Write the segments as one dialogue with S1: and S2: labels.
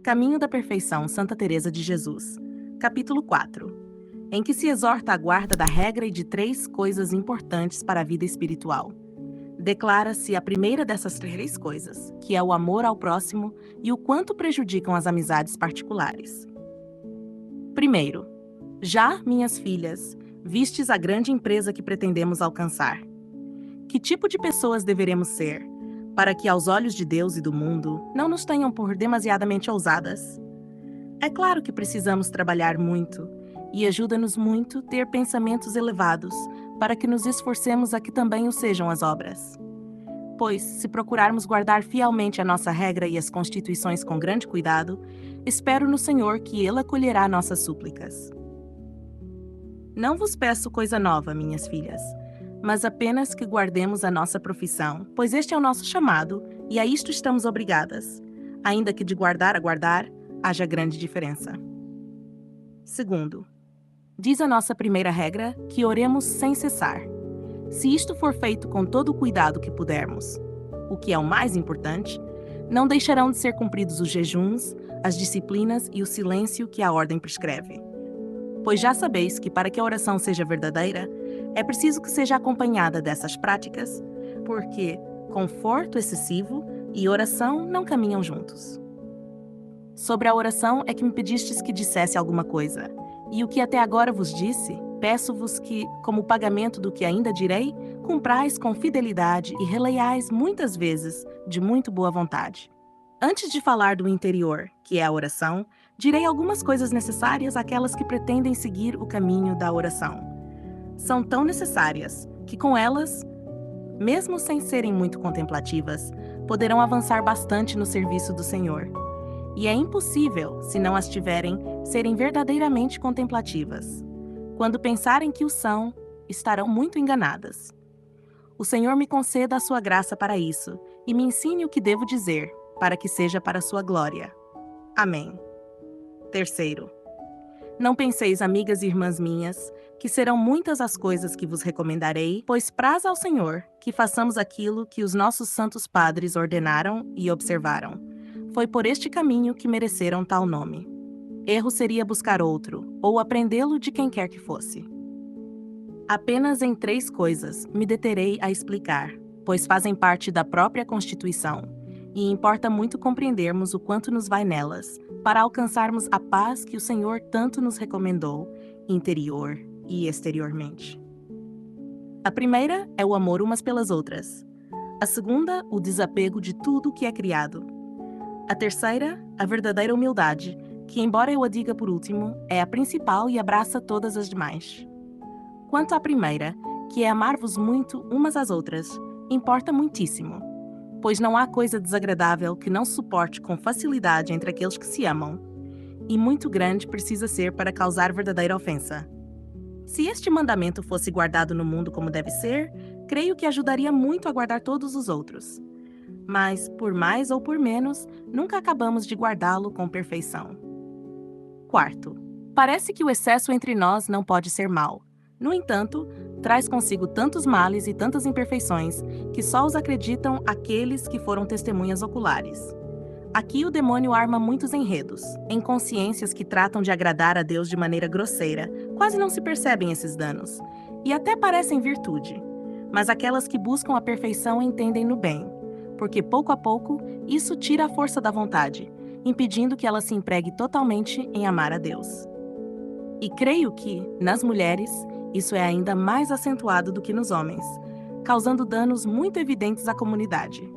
S1: Caminho da Perfeição, Santa Teresa de Jesus. Capítulo 4, em que se exorta a guarda da regra e de 3 coisas importantes para a vida espiritual. Declara-se a primeira dessas 3 coisas, que é o amor ao próximo e o quanto prejudicam as amizades particulares. Primeiro, já, minhas filhas, vistes a grande empresa que pretendemos alcançar. Que tipo de pessoas deveremos ser, para que aos olhos de Deus e do mundo não nos tenham por demasiadamente ousadas? É claro que precisamos trabalhar muito, e ajuda-nos muito ter pensamentos elevados, para que nos esforcemos a que também o sejam as obras. Pois, se procurarmos guardar fielmente a nossa regra e as constituições com grande cuidado, espero no Senhor que Ele acolherá nossas súplicas. Não vos peço coisa nova, minhas filhas, mas apenas que guardemos a nossa profissão, pois este é o nosso chamado, e a isto estamos obrigadas, ainda que de guardar a guardar, haja grande diferença. Segundo, diz a nossa primeira regra que oremos sem cessar. Se isto for feito com todo o cuidado que pudermos, o que é o mais importante, não deixarão de ser cumpridos os jejuns, as disciplinas e o silêncio que a ordem prescreve. Pois já sabeis que para que a oração seja verdadeira, é preciso que seja acompanhada dessas práticas, porque conforto excessivo e oração não caminham juntos. Sobre a oração é que me pedistes que dissesse alguma coisa, e o que até agora vos disse, peço-vos que, como pagamento do que ainda direi, cumprais com fidelidade e releiais muitas vezes, de muito boa vontade. Antes de falar do interior, que é a oração, direi algumas coisas necessárias àquelas que pretendem seguir o caminho da oração. São tão necessárias que com elas, mesmo sem serem muito contemplativas, poderão avançar bastante no serviço do Senhor. E é impossível, se não as tiverem, serem verdadeiramente contemplativas. Quando pensarem que o são, estarão muito enganadas. O Senhor me conceda a sua graça para isso, e me ensine o que devo dizer, para que seja para a sua glória. Amém. Terceiro, não penseis, amigas e irmãs minhas, que serão muitas as coisas que vos recomendarei, pois praz ao Senhor que façamos aquilo que os nossos santos padres ordenaram e observaram. Foi por este caminho que mereceram tal nome. Erro seria buscar outro, ou aprendê-lo de quem quer que fosse. Apenas em 3 coisas me deterei a explicar, pois fazem parte da própria Constituição, e importa muito compreendermos o quanto nos vai nelas, para alcançarmos a paz que o Senhor tanto nos recomendou, interior e exteriormente. A primeira é o amor umas pelas outras. A segunda, o desapego de tudo que é criado. A terceira, a verdadeira humildade, que, embora eu a diga por último, é a principal e abraça todas as demais. Quanto à primeira, que é amar-vos muito umas às outras, importa muitíssimo, pois não há coisa desagradável que não suporte com facilidade entre aqueles que se amam, e muito grande precisa ser para causar verdadeira ofensa. Se este mandamento fosse guardado no mundo como deve ser, creio que ajudaria muito a guardar todos os outros. Mas, por mais ou por menos, nunca acabamos de guardá-lo com perfeição. Quarto, parece que o excesso entre nós não pode ser mal. No entanto, traz consigo tantos males e tantas imperfeições que só os acreditam aqueles que foram testemunhas oculares. Aqui o demônio arma muitos enredos, em consciências que tratam de agradar a Deus de maneira grosseira, quase não se percebem esses danos, e até parecem virtude. Mas aquelas que buscam a perfeição entendem no bem, porque pouco a pouco isso tira a força da vontade, impedindo que ela se empregue totalmente em amar a Deus. E creio que, nas mulheres, isso é ainda mais acentuado do que nos homens, causando danos muito evidentes à comunidade.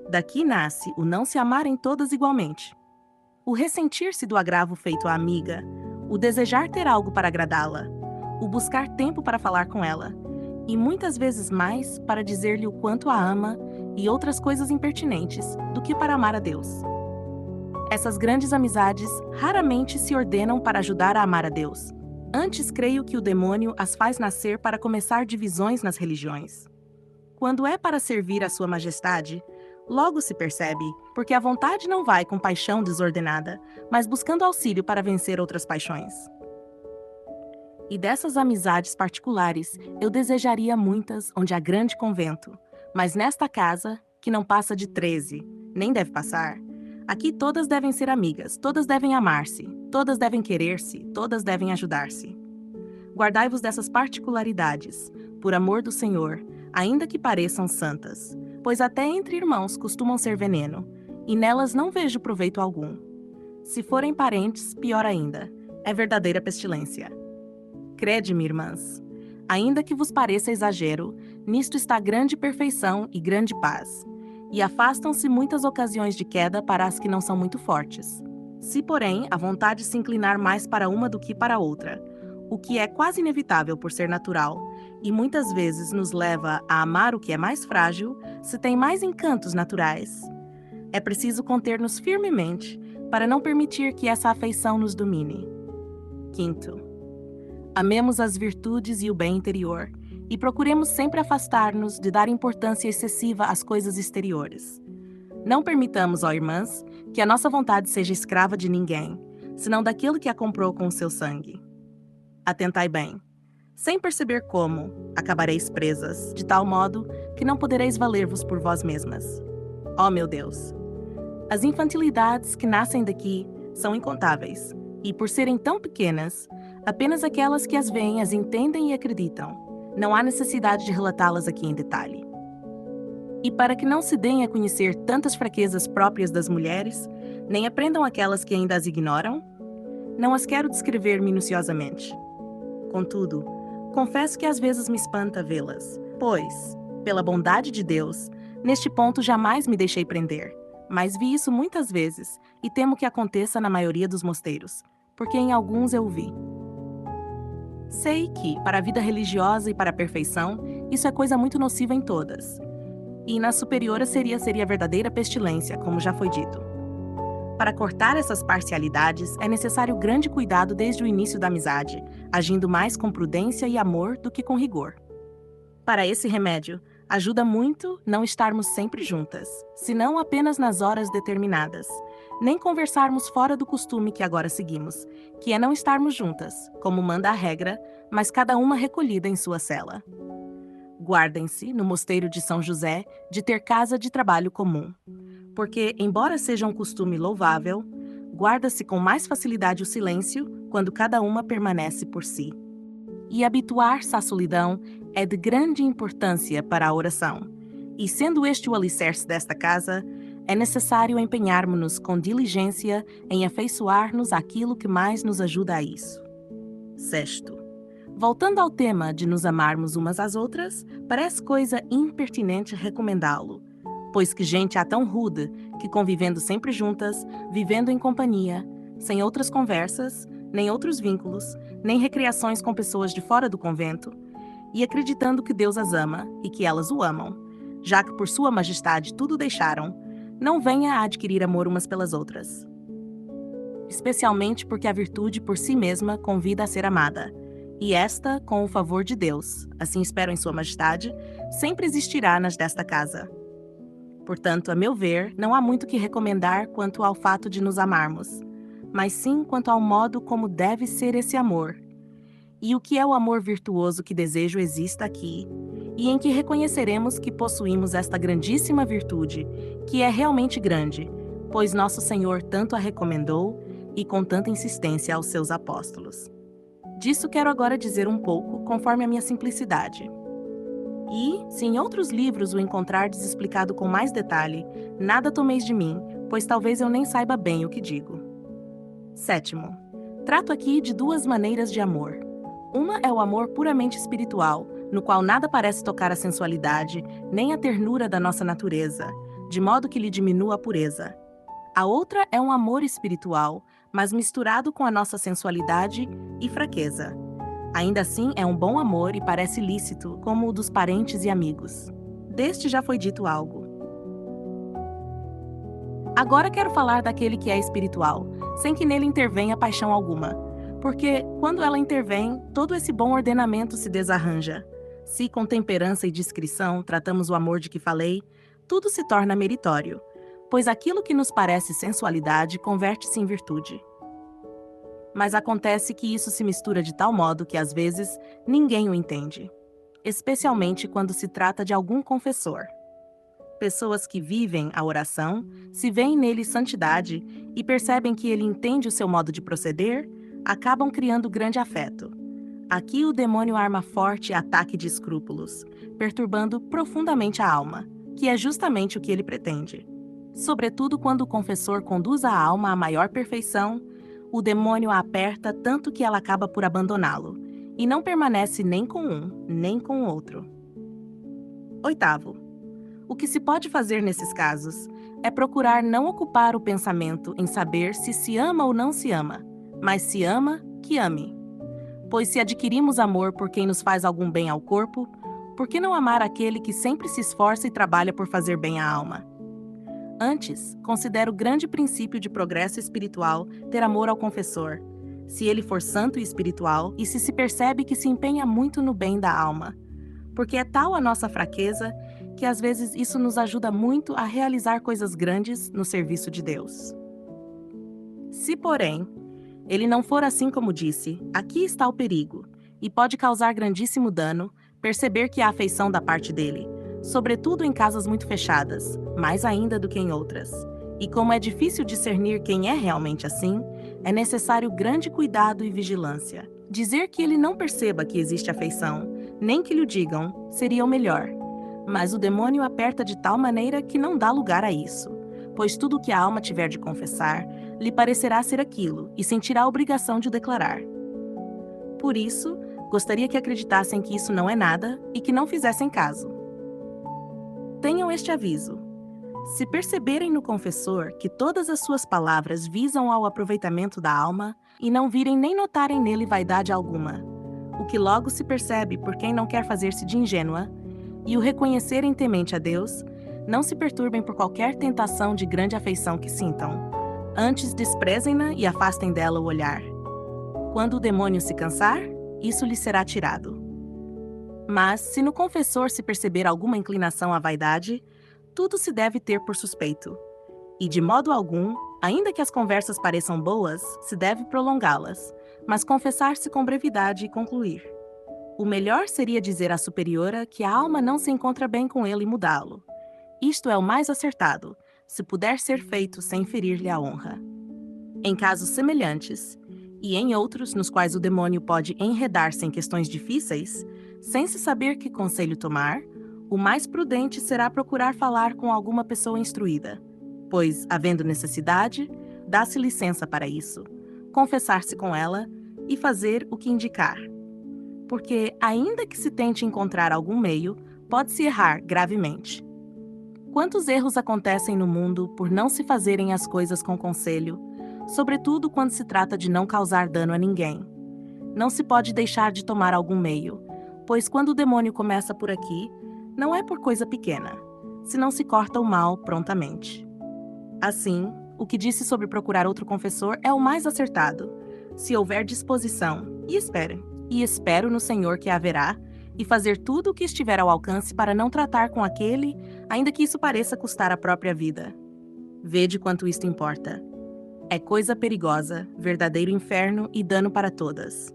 S1: Daqui nasce o não se amarem todas igualmente, o ressentir-se do agravo feito à amiga, o desejar ter algo para agradá-la, o buscar tempo para falar com ela, e muitas vezes mais para dizer-lhe o quanto a ama e outras coisas impertinentes do que para amar a Deus. Essas grandes amizades raramente se ordenam para ajudar a amar a Deus. Antes creio que o demônio as faz nascer para começar divisões nas religiões. Quando é para servir a Sua Majestade, logo se percebe, porque a vontade não vai com paixão desordenada, mas buscando auxílio para vencer outras paixões. E dessas amizades particulares, eu desejaria muitas onde há grande convento, Mas nesta casa, que não passa de 13, nem deve passar, aqui todas devem ser amigas, todas devem amar-se, todas devem querer-se, todas devem ajudar-se. Guardai-vos dessas particularidades, por amor do Senhor, ainda que pareçam santas, pois até entre irmãos costumam ser veneno, e nelas não vejo proveito algum. Se forem parentes, pior ainda, é verdadeira pestilência. Crede-me, irmãs, ainda que vos pareça exagero, nisto está grande perfeição e grande paz. E afastam-se muitas ocasiões de queda para as que não são muito fortes. Se, porém, a vontade se inclinar mais para uma do que para outra, o que é quase inevitável por ser natural, e muitas vezes nos leva a amar o que é mais frágil, se tem mais encantos naturais, é preciso conter-nos firmemente para não permitir que essa afeição nos domine. Quinto, amemos as virtudes e o bem interior, e procuremos sempre afastar-nos de dar importância excessiva às coisas exteriores. Não permitamos, ó irmãs, que a nossa vontade seja escrava de ninguém, senão daquilo que a comprou com o seu sangue. Atentai bem, sem perceber como, acabareis presas, de tal modo que não podereis valer-vos por vós mesmas. Ó meu Deus! As infantilidades que nascem daqui são incontáveis, e por serem tão pequenas, apenas aquelas que as veem as entendem e acreditam. Não há necessidade de relatá-las aqui em detalhe. E para que não se deem a conhecer tantas fraquezas próprias das mulheres, nem aprendam aquelas que ainda as ignoram, não as quero descrever minuciosamente. Contudo, confesso que às vezes me espanta vê-las, pois, pela bondade de Deus, neste ponto jamais me deixei prender, mas vi isso muitas vezes e temo que aconteça na maioria dos mosteiros, porque em alguns eu o vi. Sei que, para a vida religiosa e para a perfeição, isso é coisa muito nociva em todas. E na superiora seria verdadeira pestilência, como já foi dito. Para cortar essas parcialidades, é necessário grande cuidado desde o início da amizade, agindo mais com prudência e amor do que com rigor. Para esse remédio, ajuda muito não estarmos sempre juntas, senão apenas nas horas determinadas, nem conversarmos fora do costume que agora seguimos, que é não estarmos juntas, como manda a regra, mas cada uma recolhida em sua cela. Guardem-se, no mosteiro de São José, de ter casa de trabalho comum, porque, embora seja um costume louvável, guarda-se com mais facilidade o silêncio quando cada uma permanece por si. E habituar-se à solidão é de grande importância para a oração, e sendo este o alicerce desta casa, é necessário empenharmos-nos com diligência em afeiçoar-nos àquilo que mais nos ajuda a isso. Sexto, voltando ao tema de nos amarmos umas às outras, parece coisa impertinente recomendá-lo, pois que gente há tão rude que, convivendo sempre juntas, vivendo em companhia, sem outras conversas, nem outros vínculos, nem recreações com pessoas de fora do convento, e acreditando que Deus as ama e que elas o amam, já que por sua majestade tudo deixaram, não venha a adquirir amor umas pelas outras. Especialmente porque a virtude por si mesma convida a ser amada, e esta, com o favor de Deus, assim espero em sua majestade, sempre existirá nas desta casa. Portanto, a meu ver, não há muito que recomendar quanto ao fato de nos amarmos, mas sim quanto ao modo como deve ser esse amor, e o que é o amor virtuoso que desejo exista aqui, e em que reconheceremos que possuímos esta grandíssima virtude, que é realmente grande, pois nosso Senhor tanto a recomendou e com tanta insistência aos seus apóstolos. Disso quero agora dizer um pouco, conforme a minha simplicidade. E, se em outros livros o encontrardes explicado com mais detalhe, nada tomeis de mim, pois talvez eu nem saiba bem o que digo. Sétimo, trato aqui de duas maneiras de amor. Uma é o amor puramente espiritual, no qual nada parece tocar a sensualidade, nem a ternura da nossa natureza, de modo que lhe diminua a pureza. A outra é um amor espiritual, mas misturado com a nossa sensualidade e fraqueza. Ainda assim, é um bom amor e parece lícito, como o dos parentes e amigos. Deste já foi dito algo. Agora quero falar daquele que é espiritual, sem que nele intervenha paixão alguma, porque, quando ela intervém, todo esse bom ordenamento se desarranja. Se, com temperança e discrição, tratamos o amor de que falei, tudo se torna meritório, pois aquilo que nos parece sensualidade converte-se em virtude. Mas acontece que isso se mistura de tal modo que, às vezes, ninguém o entende, especialmente quando se trata de algum confessor. Pessoas que vivem a oração, se veem nele santidade e percebem que ele entende o seu modo de proceder, acabam criando grande afeto. Aqui o demônio arma forte ataque de escrúpulos, perturbando profundamente a alma, que é justamente o que ele pretende. Sobretudo quando o confessor conduz a alma à maior perfeição, o demônio a aperta tanto que ela acaba por abandoná-lo, e não permanece nem com um, nem com o outro. Oitavo, o que se pode fazer nesses casos é procurar não ocupar o pensamento em saber se ama ou não se ama, mas se ama, que ame. Pois se adquirimos amor por quem nos faz algum bem ao corpo, por que não amar aquele que sempre se esforça e trabalha por fazer bem à alma? Antes, considero grande princípio de progresso espiritual ter amor ao confessor, se ele for santo e espiritual e se percebe que se empenha muito no bem da alma, porque é tal a nossa fraqueza que às vezes isso nos ajuda muito a realizar coisas grandes no serviço de Deus. Se, porém, ele não for assim como disse, aqui está o perigo, e pode causar grandíssimo dano perceber que há afeição da parte dele, sobretudo em casas muito fechadas, mais ainda do que em outras. E como é difícil discernir quem é realmente assim, é necessário grande cuidado e vigilância. Dizer que ele não perceba que existe afeição, nem que lhe digam, seria o melhor. Mas o demônio aperta de tal maneira que não dá lugar a isso, pois tudo o que a alma tiver de confessar, lhe parecerá ser aquilo e sentirá a obrigação de o declarar. Por isso, gostaria que acreditassem que isso não é nada e que não fizessem caso. Tenham este aviso. Se perceberem no confessor que todas as suas palavras visam ao aproveitamento da alma e não virem nem notarem nele vaidade alguma, o que logo se percebe por quem não quer fazer-se de ingênua, e o reconhecerem temente a Deus, não se perturbem por qualquer tentação de grande afeição que sintam. Antes desprezem-na e afastem dela o olhar. Quando o demônio se cansar, isso lhe será tirado. Mas, se no confessor se perceber alguma inclinação à vaidade, tudo se deve ter por suspeito. E de modo algum, ainda que as conversas pareçam boas, se deve prolongá-las, mas confessar-se com brevidade e concluir. O melhor seria dizer à superiora que a alma não se encontra bem com ele e mudá-lo. Isto é o mais acertado, se puder ser feito sem ferir-lhe a honra. Em casos semelhantes, e em outros nos quais o demônio pode enredar-se em questões difíceis, sem se saber que conselho tomar, o mais prudente será procurar falar com alguma pessoa instruída, pois, havendo necessidade, dá-se licença para isso, confessar-se com ela e fazer o que indicar. Porque, ainda que se tente encontrar algum meio, pode-se errar gravemente. Quantos erros acontecem no mundo por não se fazerem as coisas com conselho, sobretudo quando se trata de não causar dano a ninguém. Não se pode deixar de tomar algum meio, pois quando o demônio começa por aqui, não é por coisa pequena, senão se corta o mal prontamente. Assim, o que disse sobre procurar outro confessor é o mais acertado, se houver disposição, e espero no Senhor que haverá, e fazer tudo o que estiver ao alcance para não tratar com aquele, ainda que isso pareça custar a própria vida. Vede quanto isto importa. É coisa perigosa, verdadeiro inferno e dano para todas.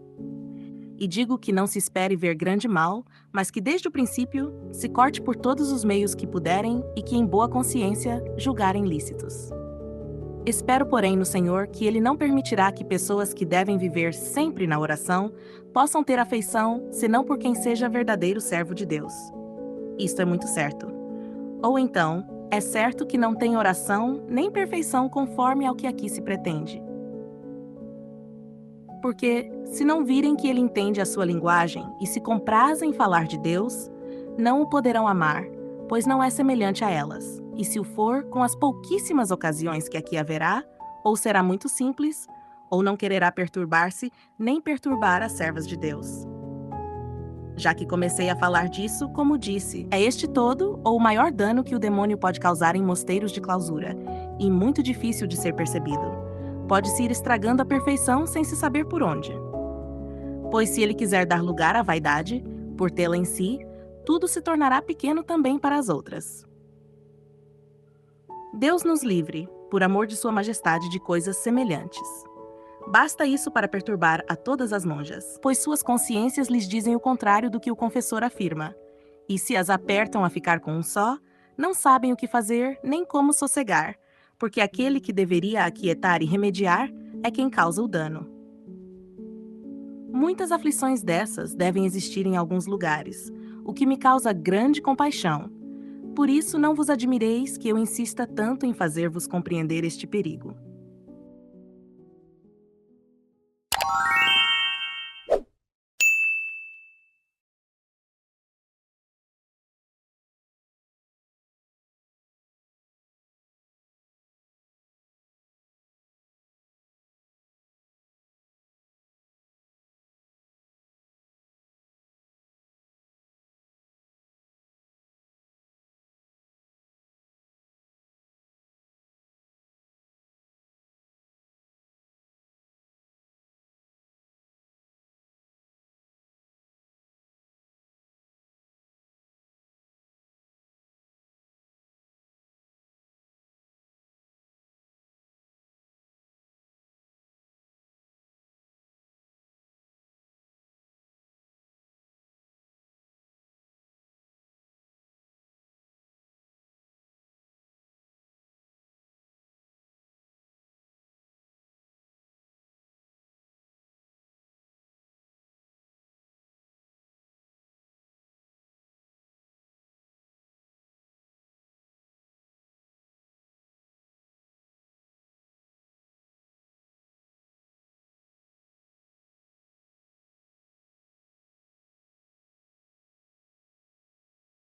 S1: E digo que não se espere ver grande mal, mas que desde o princípio se corte por todos os meios que puderem e que em boa consciência julgarem lícitos. Espero, porém, no Senhor que Ele não permitirá que pessoas que devem viver sempre na oração possam ter afeição, senão por quem seja verdadeiro servo de Deus. Isto é muito certo. Ou então, é certo que não tem oração nem perfeição conforme ao que aqui se pretende. Porque, se não virem que ele entende a sua linguagem e se comprazem em falar de Deus, não o poderão amar, pois não é semelhante a elas, e se o for, com as pouquíssimas ocasiões que aqui haverá, ou será muito simples, ou não quererá perturbar-se, nem perturbar as servas de Deus. Já que comecei a falar disso, como disse, é este todo ou o maior dano que o demônio pode causar em mosteiros de clausura, e muito difícil de ser percebido. Pode-se ir estragando a perfeição sem se saber por onde. Pois se ele quiser dar lugar à vaidade, por tê-la em si, tudo se tornará pequeno também para as outras. Deus nos livre, por amor de Sua Majestade, de coisas semelhantes. Basta isso para perturbar a todas as monjas, pois suas consciências lhes dizem o contrário do que o confessor afirma, e se as apertam a ficar com um só, Não sabem o que fazer nem como sossegar, porque aquele que deveria aquietar e remediar é quem causa o dano. Muitas aflições dessas devem existir em alguns lugares, o que me causa grande compaixão. Por isso não vos admireis que eu insista tanto em fazer-vos compreender este perigo.